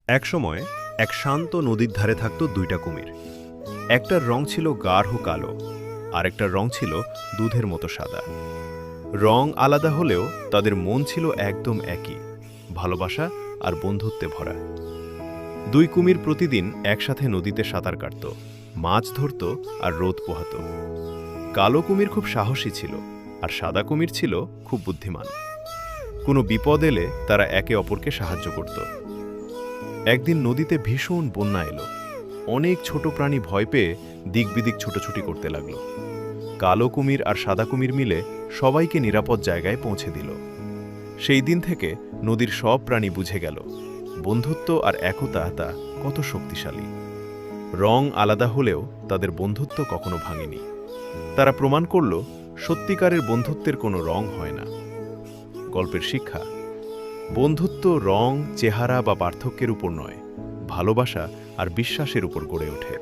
একসময় এক শান্ত নদীর ধারে থাকত দুইটা কুমির। একটার রং ছিল গাঢ় কালো, আরেকটার রং ছিল দুধের মতো সাদা। রং আলাদা হলেও তাদের মন ছিল একদম একই, ভালোবাসা আর বন্ধুত্বে ভরা। দুই কুমির প্রতিদিন একসাথে নদীতে সাঁতার কাটত, মাছ ধরত আর রোদ পোহাত। কালো কুমির খুব সাহসী ছিল, আর সাদা কুমির ছিল খুব বুদ্ধিমান। কোনো বিপদ এলে তারা একে অপরকে সাহায্য করত। একদিন নদীতে ভীষণ বন্যা এলো। অনেক ছোট প্রাণী ভয় পেয়ে দিকবিদিক ছুটোছুটি করতে লাগলো। কালো কুমির আর সাদা কুমির মিলে সবাইকে নিরাপদ জায়গায় পৌঁছে দিল। সেই দিন থেকে নদীর সব প্রাণী বুঝে গেল বন্ধুত্ব আর একতা তা কত শক্তিশালী। রং আলাদা হলেও তাদের বন্ধুত্ব কখনো ভাঙেনি। তারা প্রমাণ করল সত্যিকারের বন্ধুত্বের কোনো রং হয় না। গল্পের শিক্ষা: বন্ধুত্ব রং, চেহারা বা পার্থক্যের উপর নয়, ভালোবাসা আর বিশ্বাসের উপর গড়ে ওঠে।